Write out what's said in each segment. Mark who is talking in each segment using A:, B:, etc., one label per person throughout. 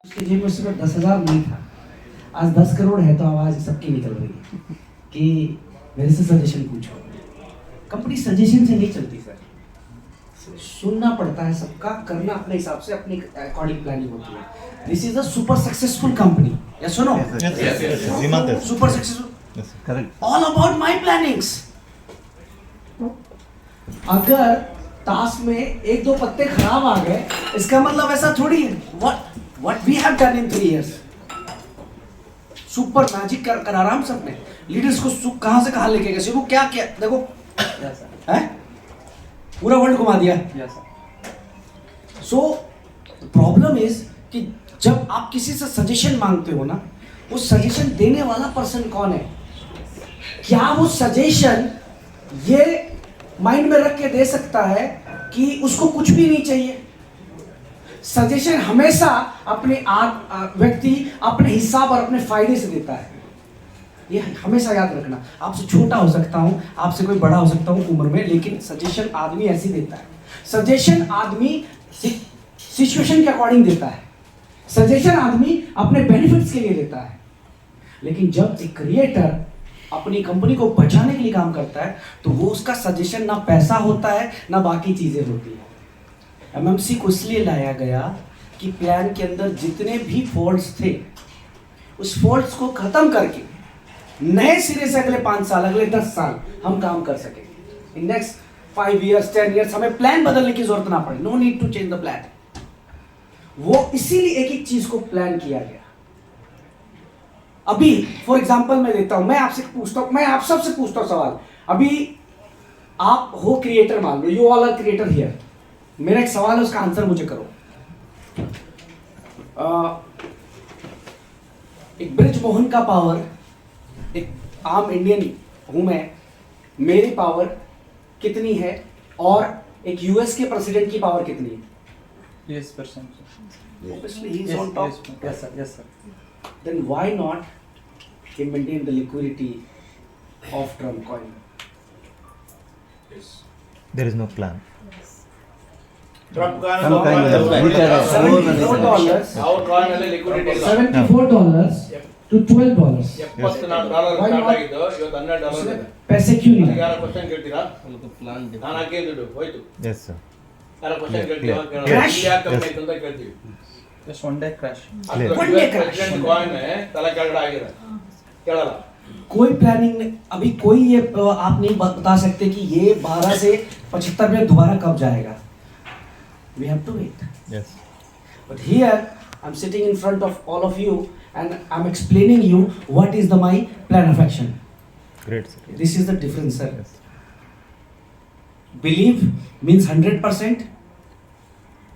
A: उसके जेब में उस समय 10,000 नहीं था। आज 10 करोड़ है तो आवाज़ सबकी निकल रही है कि मेरे से सजेशन पूछो। कंपनी सजेशन से नहीं चलती सर, सुनना पड़ता है सबका, करना अपने हिसाब से, अपने अकॉर्डिंग प्लानिंग होती है। This is a super successful company, yes और no? Super successful,
B: correct.
A: All about my plannings. अगर टास्क में एक दो पत्ते खराब आ गए, इसका मतलब ऐसा थोड़ी what we have done in 3 years। Super magic करा रहा हम सबने। लीडर्स को कहां से कहां लेके गए, वो क्या क्या देखो, है पूरा वर्ल्ड घुमा दिया। सो प्रॉब्लम इज कि जब आप किसी से सजेशन मांगते हो ना, वो सजेशन देने वाला पर्सन कौन है? क्या वो सजेशन ये माइंड में रख के दे सकता है कि उसको कुछ भी नहीं चाहिए? सजेशन हमेशा अपने व्यक्ति अपने हिसाब और अपने फायदे से देता है। ये हमेशा याद रखना। आपसे छोटा हो सकता हूं, आपसे कोई बड़ा हो सकता हूं उम्र में, लेकिन सजेशन आदमी ऐसे देता है। सजेशन आदमी सिचुएशन के अकॉर्डिंग देता है। सजेशन आदमी अपने बेनिफिट्स के लिए देता है। लेकिन जब एक क्रिएटर अपनी कंपनी को बचाने के लिए काम करता है, तो वो उसका सजेशन ना पैसा होता है ना बाकी चीजें होती है। एमएमसी को इसलिए लाया गया कि प्लान के अंदर जितने भी फॉल्ट्स थे, उस फॉल्ट्स को खत्म करके नए सिरे से अगले 5 साल, अगले 10 साल हम काम कर सकेंगे। इन नेक्स्ट 5 years 10 years हमें प्लान बदलने की जरूरत ना पड़े। No need to change the plan. वो इसीलिए एक एक चीज को प्लान किया गया। अभी फॉर एग्जाम्पल मैं देता हूं, मैं आपसे पूछता हूं, मैं आप सबसे पूछता हूं सवाल। अभी आप हो क्रिएटर, मान लो you all are creator here. मेरा एक सवाल है, उसका आंसर मुझे करो। एक ब्रिज मोहन का पावर, एक आम इंडियन हूं मैं, मेरी पावर कितनी है और एक यूएस के प्रेसिडेंट की पावर कितनी है?
C: Yes, percent.
A: Obviously he is on top.
C: Yes, sir. Yes, sir.
A: Then why not he maintain the liquidity of Trump coin?
B: There is no plan.
D: Trump coin
B: Trump coin
D: is
B: is
D: also
A: $74
D: our coin ಅಲ್ಲಿ liquidity ಇಲ್ಲ.
A: $74 to $12.
D: 74 dollar
A: Why
D: start
A: not?
D: ಆಗಿದ್ದು ಇವತ್ತು $12 ಇದೆ.
A: पैसे क्यों नहीं
D: ಯಾರ
A: लगे?
D: ಕ್ವಶ್ಚನ್ ಕೇಳ್ತೀರಾ? ನಾನು ಹಾಕಿದ್ದು ದುಡ್ಡು ಹೋಯ್ತು.
B: Yes, sir.
D: ಯಾರ ಕ್ವಶ್ಚನ್ ಕೇಳ್ತೀರಾ?
A: Crash.
D: ಯಾಕೆ ಕಮ್ಮಿ ಆಯ್ತು ಅಂತ ಕೇಳ್ತೀವಿ.
C: Just one day crash.
D: ಅದು
A: One day crash.
D: President coin ತಲೆ ಕೆಳಗಡೆ ಆಗಿದೆ. ಕೇಳಲ್ಲ.
A: कोई प्लानिंग नहीं, अभी कोई ये आप नहीं बता सकते कि ये 12 से 75 में दोबारा कब जाएगा। We have to wait.
B: Yes.
A: But here I'm sitting in front of all of you and I'm explaining you what is my plan of action.
B: Great, sir.
A: This is the difference, sir.
B: Yes.
A: Believe means 100%,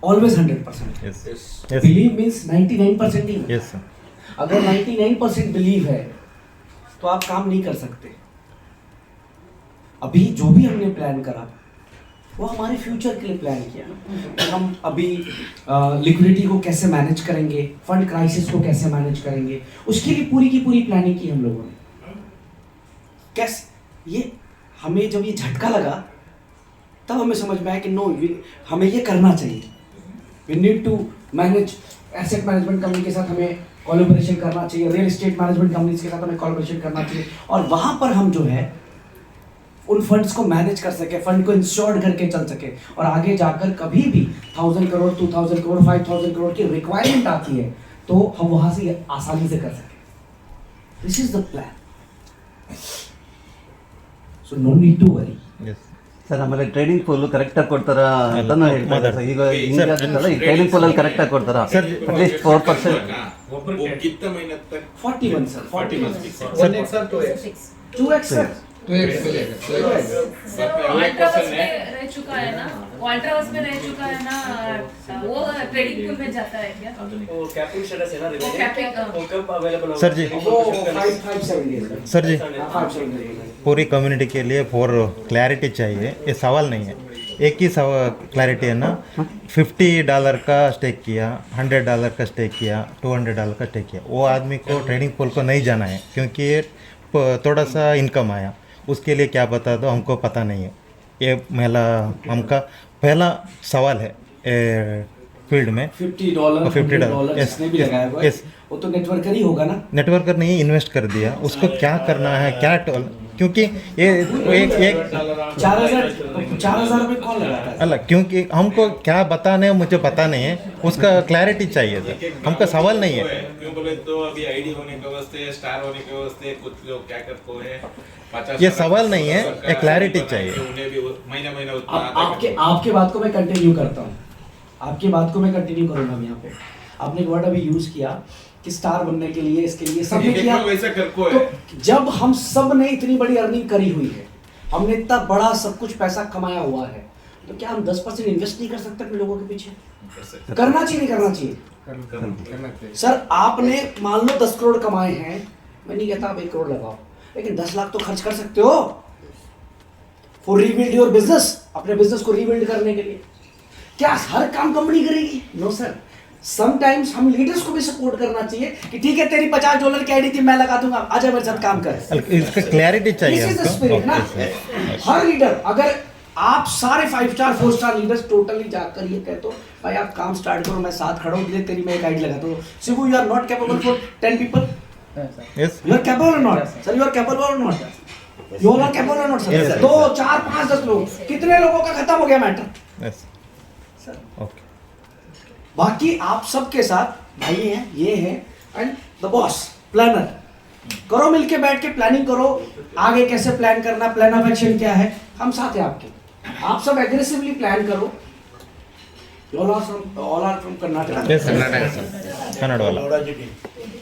A: always 100%.
B: Yes.
D: Yes.
B: Yes.
A: Believe means 99% he.
B: Yes, sir.
A: अगर 99% believe है तो आप काम नहीं कर सकते। अभी जो भी हमने प्लान करा वो हमारे फ्यूचर के लिए प्लान किया ना। हम अभी लिक्विडिटी को कैसे मैनेज करेंगे, फंड क्राइसिस को कैसे मैनेज करेंगे, उसके लिए पूरी की पूरी प्लानिंग की हम लोगों ने। कैसे ये हमें जब ये झटका लगा तब हमें समझ में आया कि नो, हमें ये करना चाहिए। We need to manage asset management company के साथ, हमें कोलैबोरेशन करना चाहिए, रियल एस्टेट मैनेजमेंट कंपनीज के साथ हमें कोलैबोरेशन करना चाहिए, और वहां पर हम जो है उन फंड्स को मैनेज कर सके, फंड को इंश्योर्ड करके चल सके, और आगे जाकर कभी भी 1000 करोड़ 2000 करोड़ 5000 करोड़ की रिक्वायरमेंट आती है तो हम वहां से आसानी से कर सके। This is the plan, so no need to worry.
B: Yes.
E: Sir ಆಮೇಲೆ ಟ್ರೇಡಿಂಗ್ ಪೂಲ್ ಕರೆಕ್ಟಾಗಿ ಕೊಡ್ತಾರಾ ಅಂತಾನು ಹೇಳ್ತಾರೆ ಸರ್. ಈಗ ಹಿಂಗಾದ್ರಲ್ಲ ಈ ಟ್ರೇಡಿಂಗ್ ಪೂಲ್ ಅಲ್ಲಿ ಕರೆಕ್ಟಾಗಿ ಕೊಡ್ತಾರಾ? ಅಟ್ಲೀಸ್ಟ್ 4%.
D: कितना मेहनत तक
A: 41 sir,
D: 41
A: 1x sir, 2x sir,
F: अल्ट्रावर्स में रह चुका है ना, वो अल्ट्रावर्स में रह चुका है ना, वो ट्रेडिंग पूल में जाता है क्या?
C: वो कैपिंग स्टेटस है ना,
F: वो कैपिंग
C: वो कब अवेलेबल होगा?
B: सर जी।
A: वो 570 है सर।
B: सर जी,
A: 570 है।
B: पूरी कम्युनिटी के लिए फॉर क्लैरिटी चाहिए, ये सवाल नहीं है। एक ही क्लैरिटी है ना, $50 का स्टेक किया, $100 का स्टेक किया, $200 का स्टेक किया, वो आदमी को ट्रेडिंग पूल को नहीं जाना है, क्योंकि ये थोड़ा सा इनकम आया, उसके लिए क्या बता दो हमको पता नहीं है। ये पहला हमका पहला सवाल है फील्ड में
A: $50
B: $50 yes,
A: जिसने भी लगाया हुआ है,
B: yes.
A: वो तो नेटवर्कर ही होगा ना।
B: नेटवर्कर नहीं इन्वेस्ट कर दिया, उसको क्या करना है क्या क्योंकि ये एक
A: 4,000 रुपये कौन लगाता है?
B: अलग, क्योंकि हमको क्या बताने है मुझे पता नहीं है, उसका क्लैरिटी चाहिए सर, हमको सवाल नहीं है।
D: क्यों बोले तो अभी आईडी होने के वास्ते, स्टार होने के वास्ते कुछ लोग क्या करते हैं, 50
B: ये सवाल नहीं है, एक क्लैरिटी चाहिए।
D: उन्हें भी महीना उतना
A: आपके बात को मैं कंटिन्यू करता हूँ, आपकी बात को मैं कंटिन्यू करूंगा यहाँ पे। आपने एक वर्ड अभी यूज किया कि स्टार बनने के लिए, इसके लिए सब ने किया,
D: वैसा कर को है।
A: तो जब हम सब ने इतनी बड़ी अर्निंग करी हुई है, हमने इतना बड़ा सब कुछ पैसा कमाया हुआ है, तो क्या हम 10% इन्वेस्ट नहीं कर सकते अपने लोगों के पीछे? करना चाहिए, नहीं करना चाहिए? सर आपने मान लो 10 करोड़ कमाए हैं, मैं नहीं कहता आप 1 करोड़ लगाओ, लेकिन 10 लाख तो खर्च कर सकते हो फॉर रीबिल्ड योर बिजनेस, अपने बिजनेस को रीबिल्ड करने के लिए। क्या हर काम कंपनी करेगी? नो सर, समटाइम्स हम लीडर्स को भी सपोर्ट करना चाहिए कि ठीक है तेरी $50 की आईडी थी, मैं लगा दूंगा, आजा मेरे साथ काम कर।
B: इसका क्लैरिटी चाहिए
A: This is the spirit, ना? हर लीडर, अगर आप सारे 5 स्टार 4 स्टार लीडर्स टोटली जाकर ये कहते हो भाई आप काम स्टार्ट करो, मैं साथ खड़ा हूँ, तेरी मैं एक आईडी लगाता हूँ, Shivu you are not capable for 10 people,
B: yes
A: you are capable और not? Sir you are capable और नॉट? यू आर कैपेबल और नॉट? सर 2 4 5 10 लोग, कितने लोगों का खत्म हो गया मैटर?
B: Yes okay.
A: बाकी आप सबके साथ भाई हैं, ये हैं, एंड द बॉस प्लानर, करो मिलके बैठ के प्लानिंग करो, आगे कैसे प्लान करना, प्लान ऑफ एक्शन क्या है, हम साथ हैं आपके, आप सब एग्रेसिवली प्लान करो। All are from Karnataka.
B: Yes Kannada वाला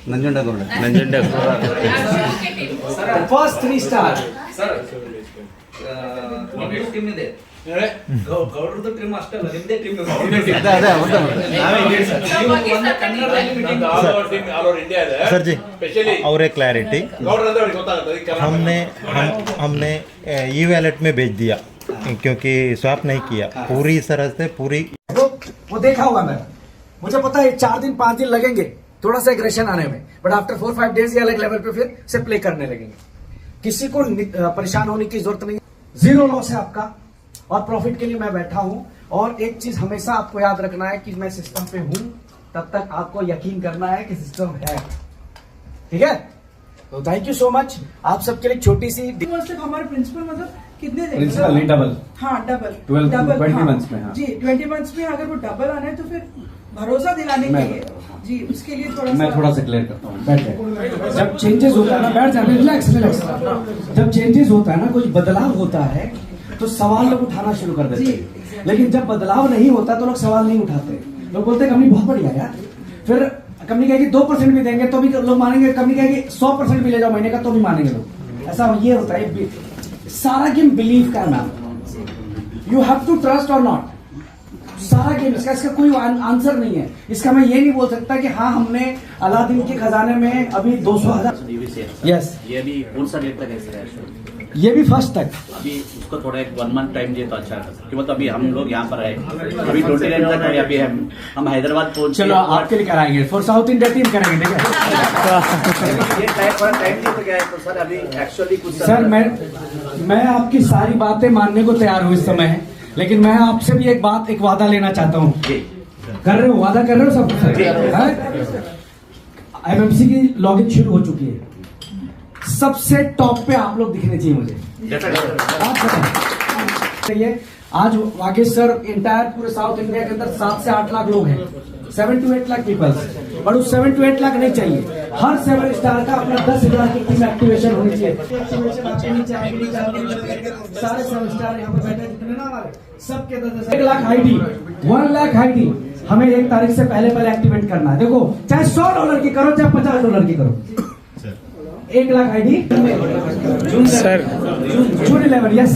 E: ನಂಜುಂಡಗೌಡ
A: फर्स्ट 3 स्टार
C: ಟೀಮ್ ಇದೆ ಗೌಡ್ರದ್ದು ಟೀಮ್ ಅಷ್ಟೇ ಅಲ್ಲ, ನಿಮ್ದೇ ಟೀಮ್
E: ಅದೇ ಅದೇ ಹೌದಾ
D: ಆಲ್ ಓವರ್ ಇಂಡಿಯಾ ಇದೆ
B: सर जी
D: ಸ್ಪೆಷಲಿ
B: और एक क्लैरिटी,
D: ಗೌಡ್ರ ಅಂದ್ರೆ ಅವ್ರಿಗೆ ಗೊತ್ತಾಗುತ್ತೆ ಅದಕ್ಕೆ ಕರ್ನಾಟಕ
B: हमने ई वैलेट में भेज दिया क्योंकि स्वैप नहीं किया पूरी तरह से पूरी
A: वो देखा होगा मैंने, मुझे पता है 4 दिन 5 दिन लगेंगे थोड़ा सा एग्रेशन आने में, बट आफ्टर 4-5 डेज ये अलग लेवल पे फिर से प्ले करने लगेंगे। किसी को परेशान होने की जरूरत नहीं, जीरो लॉस है आपका, और प्रॉफिट के लिए मैं बैठा हूं। और एक चीज हमेशा आपको याद रखना है कि मैं सिस्टम पे हूं, तब तक आपको यकीन करना है कि सिस्टम है, ठीक है? तो थैंक यू सो मच। आप सबके लिए छोटी सी
G: हमारे प्रिंसिपल मतलब कितने
H: प्रिंसिपल नहीं डबल,
G: हाँ डबल
H: 20 मंथ्स में, हाँ
G: जी 20 मंथ्स में अगर वो डबल आना है तो फिर भरोसा दिलाने के लिए जी उसके लिए
H: मैं थोड़ा सा क्लियर करता हूँ।
A: बैठ जाए। जब चेंजेस होता है ना, बैठ जाए, रिलैक्स रिलैक्स। जब चेंजेस होता है ना, कुछ बदलाव होता है तो सवाल लोग उठाना शुरू कर देते हैं, लेकिन जब बदलाव नहीं होता तो लोग सवाल नहीं उठाते, लोग बोलते हैं कंपनी बहुत बढ़िया यार, फिर कंपनी कहेगी 2% भी देंगे तो भी लोग मानेंगे, कंपनी कहेगी 100% भी ले जाओ महीने का तो भी मानेंगे लोग। ऐसा ये होता है, सारा गेम बिलीव का नाम, यू हैव टू ट्रस्ट और नॉट, सारा गेम इसका कोई आंसर नहीं है। इसका मैं ये नहीं बोल सकता कि हाँ हमने अलादीन के खजाने में अभी 200,000 यस,
I: ये भी कौन सा डेट तक ऐसे है?
A: ये भी फर्स्ट तक,
I: अभी उसको थोड़ा एक 1 मंथ टाइम दिए तो अच्छा है, कि मतलब अभी हम लोग यहाँ पर आए, अभी 29 तक है, अभी हम हैदराबाद पहुंच,
A: चलो आपके लिए कराएंगे, फॉर साउथ इंडिया टीम करेंगे, ठीक है?
I: ये टाइम दिए तो क्या है? तो सर अभी एक्चुअली कुछ
A: सर मैं आपकी सारी बातें मानने को तैयार हूँ इस समय, लेकिन मैं आपसे भी एक वादा लेना चाहता हूँ। कर रहे हो? वादा कर रहे हो सब? एमएमसी की लॉगिन शुरू हो चुकी है, सबसे टॉप पे आप लोग दिखने चाहिए मुझे। आप बताइए, आज वागेश सर इंटायर पूरे साउथ इंडिया के अंदर 7 से 8 लाख लोग हैं, 7 to 8 लाख पीपल्स, और उस 7 to 8 लाख नहीं चाहिए, हर 7 स्टार का अपना 10,000 की टीम एक्टिवेशन होनी चाहिए। सारे 7 स्टार यहाँ पर बैठे जितने ना हमारे सबके 10,000, 1 लाख आईडी, 1 लाख आईडी हमें 1 तारीख से पहले एक्टिवेट करना है। देखो चाहे $100 की करो चाहे $50 की करो, 1 लाख आईडी सर जून 11 यस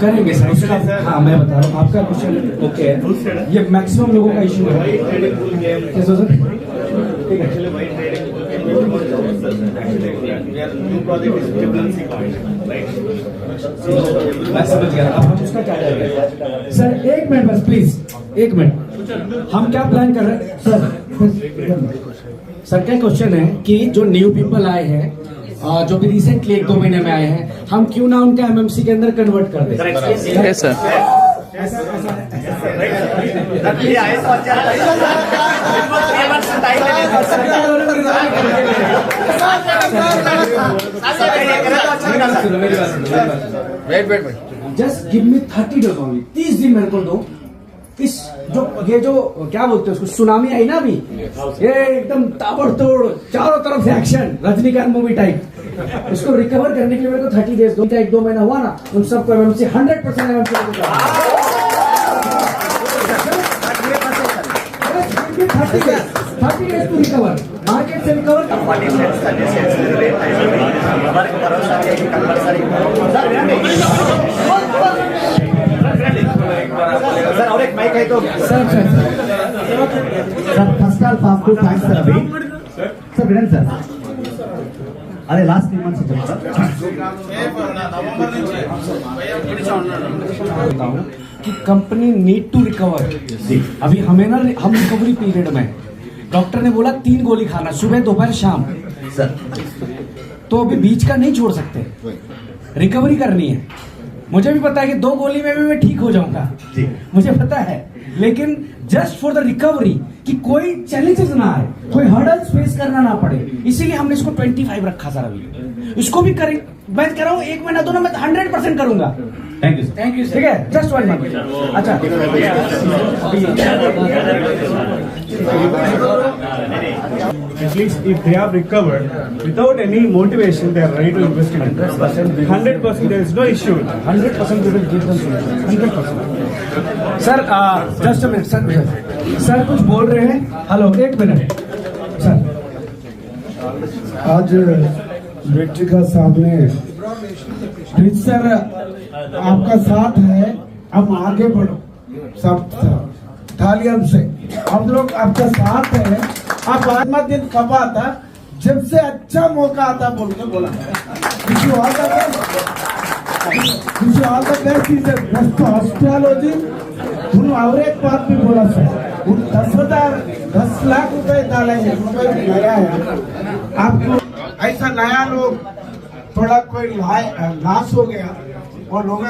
A: करेंगे सर। उसका हाँ मैं बता रहा हूँ, आपका क्वेश्चन ओके है, ये मैक्सिमम लोगों का इशू है। सर ठीक है, मैं समझ गया। अब हम उसका क्या करेंगे सर? 1 मिनट बस प्लीज, 1 मिनट। हम क्या प्लान कर रहे हैं सर? सर क्या क्वेश्चन है कि जो न्यू पीपल आए हैं जो भी रिसेंटली 1-2 महीने में आए हैं, हम क्यों ना उनका एमएमसी के अंदर कन्वर्ट कर दें।
E: Yes sir.
A: Just give me 30 days only, 30 दिन मेरे को दो। इस ये जो क्या बोलते हैं उसको, सुनामी आई ना अभी, ये एकदम ताबड़तोड़ चारों तरफ से एक्शन, रजनीकांत मूवी टाइप, इसको रिकवर करने के लिए मेरे को 30 डेज दो। 1-2 महीना हुआ ना, उन सबको MMC 100% MMC 30 days to recover, market से रिकवर।
E: सर और एक माइक है तो
A: सर
E: फर्स्ट ऑफ ऑल आपको थैंक्स सर। अभी सर विनन सर, अरे लास्ट 3 मंथ से चल रहा है
A: कि कंपनी नीड टू रिकवर। अभी हमें ना, हम रिकवरी पीरियड में, डॉक्टर ने बोला 3 गोली खाना, सुबह दोपहर शाम
E: सर।
A: तो अभी बीच का नहीं छोड़ सकते, रिकवरी करनी है। मुझे भी पता है कि 2 गोली में भी मैं ठीक हो जाऊंगा, मुझे पता है, लेकिन जस्ट फॉर द रिकवरी, कि कोई चैलेंजेस ना आए, कोई हर्डल्स फेस करना ना पड़े, इसीलिए हमने इसको 25 रखा सर। अभी इसको भी करें, मैं कह रहा हूँ 1 महीना दो ना, मैं 100% करूंगा।
E: Thank you sir.
A: Thank you, ठीक है, जस्ट 1 मंथ। अच्छा
J: At least if they have recovered without any motivation, they are ready to invest in it. 100% there is no issue.
A: 100% we will give them solution. 100%. Sir just a minute sir, sir कुछ बोल रहे हैं। Hello, 1 minute sir.
J: आज बेटी का सामने please sir, आपका साथ है, हम आगे बढ़ो सब तालियां से। हम लोग आपका साथ है। आप आज दिन कब आता, जब से अच्छा मौका आता बोल के बोला। Wish you all the best. Wish you all the best is the best hospitality. उन और एक बात भी बोला सर, उन 10 लाख रुपए डालेंगे, रुपए मेरा है। आपको ऐसा नया लोग थोड़ा कोई लॉस हो गया, वो लोग